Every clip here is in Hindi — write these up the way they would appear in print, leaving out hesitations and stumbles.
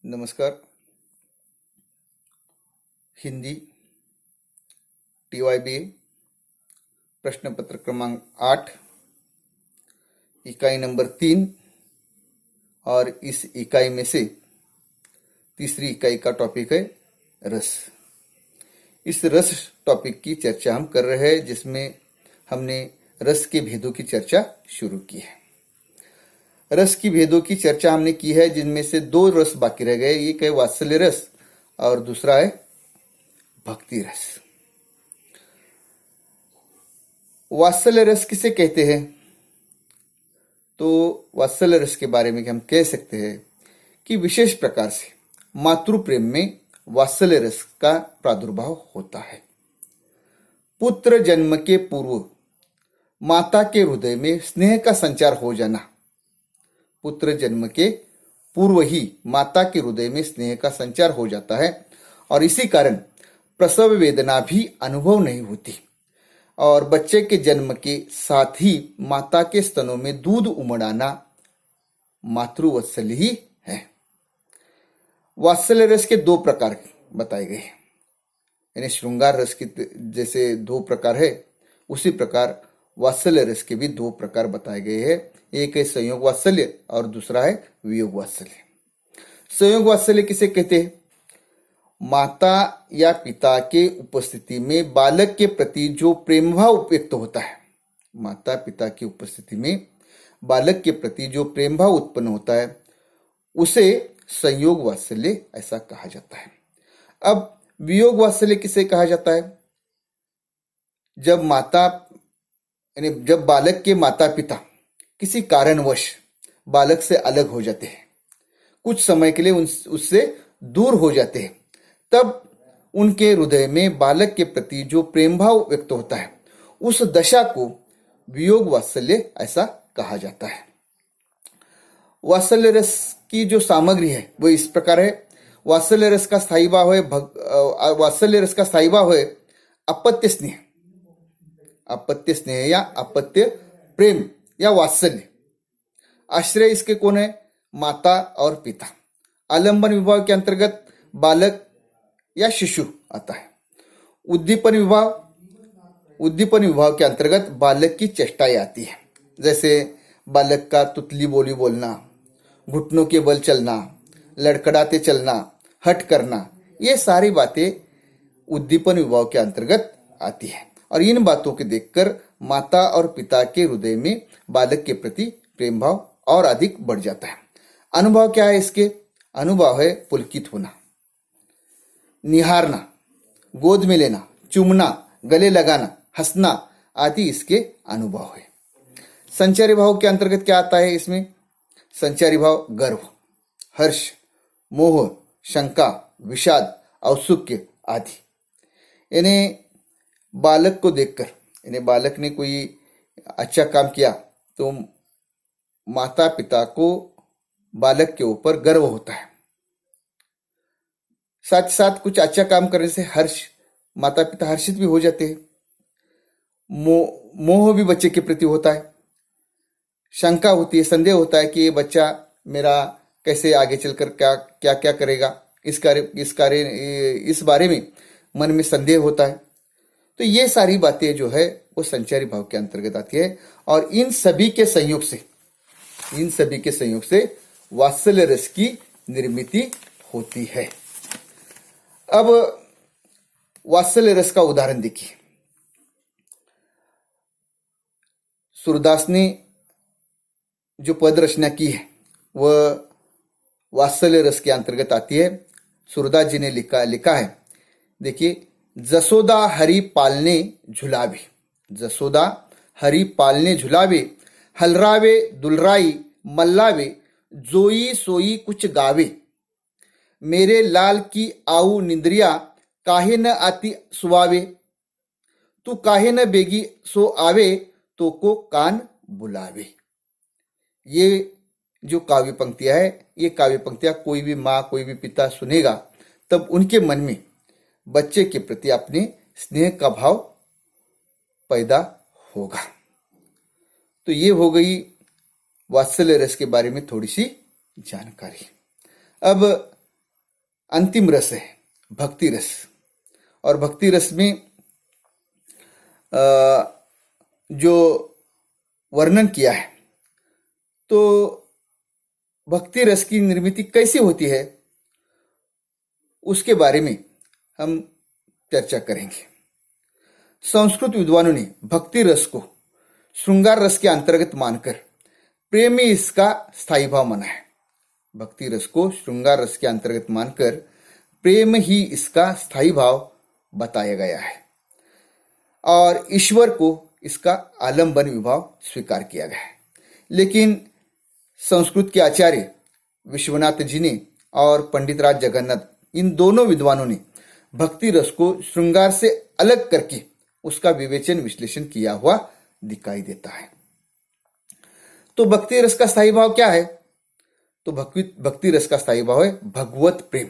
नमस्कार। हिंदी TYBA प्रश्न पत्र क्रमांक 8 इकाई नंबर 3 और इस इकाई में से तीसरी इकाई का टॉपिक है रस। इस रस टॉपिक की चर्चा हम कर रहे हैं, जिसमें हमने रस के भेदों की चर्चा शुरू की है। रस की भेदों की चर्चा हमने की है, जिनमें से दो रस बाकी रह गए। एक है वात्सल्य रस और दूसरा है भक्ति रस। वात्सल्य रस किसे कहते हैं? तो वात्सल्य रस के बारे में हम कह सकते हैं कि विशेष प्रकार से मातृ प्रेम में वात्सल्य रस का प्रादुर्भाव होता है। पुत्र जन्म के पूर्व माता के हृदय में स्नेह का संचार हो जाना, पुत्र जन्म के पूर्व ही माता के हृदय में स्नेह का संचार हो जाता है और इसी कारण प्रसव वेदना भी अनुभव नहीं होती और बच्चे के जन्म के साथ ही माता के स्तनों में दूध उमड़ आना मातृवात्सल्य ही है। वात्सल्य रस के दो प्रकार बताए गए हैं, यानी श्रृंगार रस के जैसे दो प्रकार है, उसी प्रकार वात्सल्य रस के भी दो प्रकार बताए गए हैं। एक है संयोग वात्सल्य और दूसरा है वियोग वात्सल्य। संयोग वात्सल्य किसे कहते हैं? माता या पिता के उपस्थिति में बालक के प्रति जो प्रेम भाव व्यक्त होता है, माता पिता की उपस्थिति में बालक के प्रति जो प्रेम भाव उत्पन्न होता है, उसे संयोग वात्सल्य ऐसा कहा जाता है। अब वियोग वात्सल्य किसे कहा जाता है? जब जब बालक के माता पिता किसी कारणवश बालक से अलग हो जाते हैं, कुछ समय के लिए उससे दूर हो जाते हैं, तब उनके हृदय में बालक के प्रति जो प्रेम भाव व्यक्त होता है, उस दशा को वियोग वात्सल्य ऐसा कहा जाता है। वात्सल्य रस की जो सामग्री है वो इस प्रकार है। वात्सल्य रस का स्थायी भाव है अपत्य स्नेह, अपत्य स्नेह या अपत्य प्रेम या वात्सल्य। आश्रय इसके कौन है? माता और पिता। आलंबन विभाग के अंतर्गत बालक या शिशु आता है। उद्दीपन विभाग के अंतर्गत बालक की चेष्टाएं आती है, जैसे बालक का तुतली बोली बोलना, घुटनों के बल चलना, लड़खड़ाते चलना, हट करना, ये सारी बातें उद्दीपन विभाग के अंतर्गत आती है और इन बातों को देखकर माता और पिता के हृदय में बालक के प्रति प्रेम भाव और अधिक बढ़ जाता है। अनुभव क्या है इसके? अनुभव है पुलकित होना, निहारना, गोद में लेना, चूमना, गले लगाना, हंसना आदि इसके अनुभव है। संचारी भाव के अंतर्गत क्या आता है इसमें? संचारी भाव गर्व, हर्ष, मोह, शंका, विषाद, औत्सुक्य आदि। यानी बालक को देखकर, यानी बालक ने कोई अच्छा काम किया तो माता पिता को बालक के ऊपर गर्व होता है। साथ साथ कुछ अच्छा काम करने से माता पिता हर्षित भी हो जाते हैं। मोह भी बच्चे के प्रति होता है, शंका होती है, संदेह होता है कि ये बच्चा मेरा कैसे आगे चलकर क्या क्या करेगा, इस बारे में मन में संदेह होता है। तो ये सारी बातें जो है वो संचारी भाव के अंतर्गत आती है और इन सभी के संयोग से वात्सल्य रस की निर्मिति होती है। अब वात्सल्य रस का उदाहरण देखिए। सूरदास ने जो पद रचना की है वह वात्सल्य रस के अंतर्गत आती है। सूरदास जी ने लिखा है, देखिए, जसोदा हरि पालने झुलावे, जसोदा हरि पालने झुलावे, हलरावे दुलराई मल्लावे, जोई सोई कुछ गावे, मेरे लाल की आऊ निंद्रिया, काहे न आती सुवावे, तू काहे न बेगी सो आवे, तो को कान बुलावे। ये जो काव्य पंक्तियां है, ये काव्य पंक्तियां कोई भी माँ, कोई भी पिता सुनेगा तब उनके मन में बच्चे के प्रति अपने स्नेह का भाव पैदा होगा। तो ये हो गई वात्सल्य रस के बारे में थोड़ी सी जानकारी। अब अंतिम रस है भक्ति रस। और भक्ति रस में जो वर्णन किया है, तो भक्ति रस की निर्मिति कैसे होती है उसके बारे में हम चर्चा करेंगे। संस्कृत विद्वानों ने भक्ति रस को श्रृंगार रस के अंतर्गत मानकर प्रेम ही इसका स्थायी भाव माना है। भक्ति रस को श्रृंगार रस के अंतर्गत मानकर प्रेम ही इसका स्थायी भाव बताया गया है और ईश्वर को इसका आलंबन विभाव स्वीकार किया गया है। लेकिन संस्कृत के आचार्य विश्वनाथ जी ने और पंडित राज जगन्नाथ, इन दोनों विद्वानों ने भक्ति रस को श्रृंगार से अलग करके उसका विवेचन विश्लेषण किया हुआ दिखाई देता है। तो भक्ति रस का स्थायी भाव क्या है? तो भक्ति रस का स्थायी भाव है भगवत प्रेम,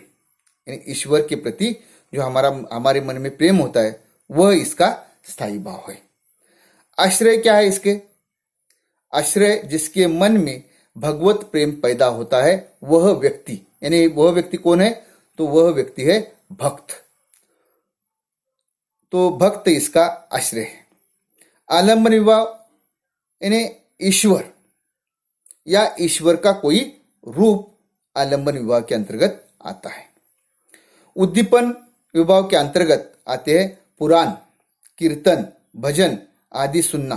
यानी ईश्वर के प्रति जो हमारे मन में प्रेम होता है वह इसका स्थायी भाव है। आश्रय क्या है इसके? आश्रय जिसके मन में भगवत प्रेम पैदा होता है वह व्यक्ति, यानी वह व्यक्ति कौन है? तो वह व्यक्ति है भक्त। तो भक्त इसका आश्रय है। आलंबन विभाव यानी ईश्वर या ईश्वर का कोई रूप आलंबन विभाव के अंतर्गत आता है। उद्दीपन विभाव के अंतर्गत आते हैं पुराण, कीर्तन, भजन आदि सुनना,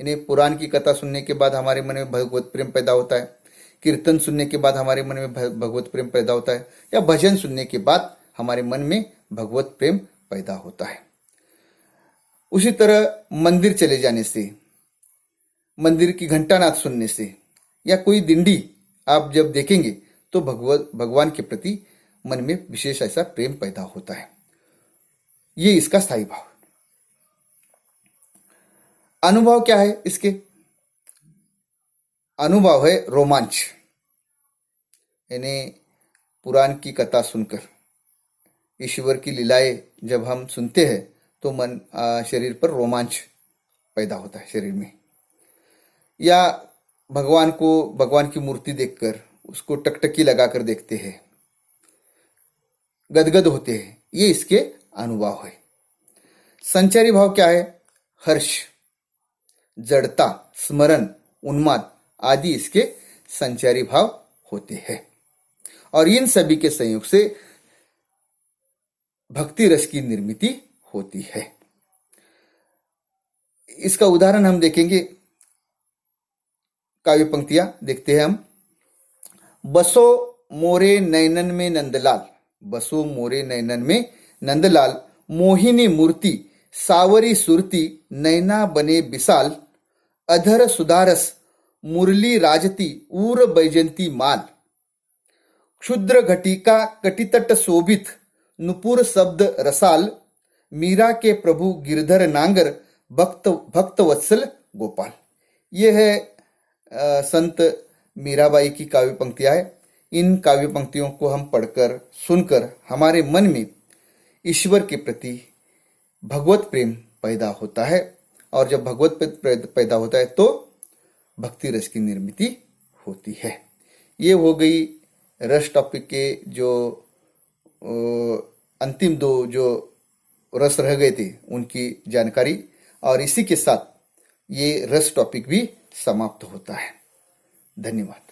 यानी पुराण की कथा सुनने के बाद हमारे मन में भगवत प्रेम पैदा होता है, कीर्तन सुनने के बाद हमारे मन में भगवत प्रेम पैदा होता है, या भजन सुनने के बाद हमारे मन में भगवत प्रेम पैदा होता है। उसी तरह मंदिर चले जाने से, मंदिर की घंटानाद सुनने से, या कोई दिंडी आप जब देखेंगे तो भगवान के प्रति मन में विशेष ऐसा प्रेम पैदा होता है। ये इसका स्थायी भाव। अनुभव क्या है इसके? अनुभव है रोमांच, यानी पुराण की कथा सुनकर ईश्वर की लीलाएं जब हम सुनते हैं तो मन शरीर पर रोमांच पैदा होता है शरीर में, या भगवान की मूर्ति देखकर उसको टकटकी लगाकर देखते हैं, गदगद होते हैं, ये इसके अनुभव है। संचारी भाव क्या है? हर्ष, जड़ता, स्मरण, उन्माद आदि इसके संचारी भाव होते हैं और इन सभी के संयोग से भक्ति रस की निर्मिति होती है। इसका उदाहरण हम देखेंगे, काव्य पंक्तियां देखते हैं हम। बसो मोरे नैनन में नंदलाल, बसो मोरे नैनन में नंदलाल, मोहिनी मूर्ति सावरी सुरती, नैना बने बिसाल, अधर सुधारस मुरली राजती, उर बैजंती माल, क्षुद्र घटिका कटितट शोभित, नुपुर शब्द रसाल, मीरा के प्रभु गिरधर नांगर, भक्त वत्सल गोपाल। ये है संत मीराबाई की काव्य पंक्तियां है। इन काव्य पंक्तियों को हम पढ़कर सुनकर हमारे मन में ईश्वर के प्रति भगवत प्रेम पैदा होता है और जब भगवत प्रेम पैदा होता है तो भक्ति रस की निर्मिति होती है। ये हो गई रस टॉपिक के जो अंतिम दो जो रस रह गए थे उनकी जानकारी, और इसी के साथ ये रस टॉपिक भी समाप्त होता है। धन्यवाद।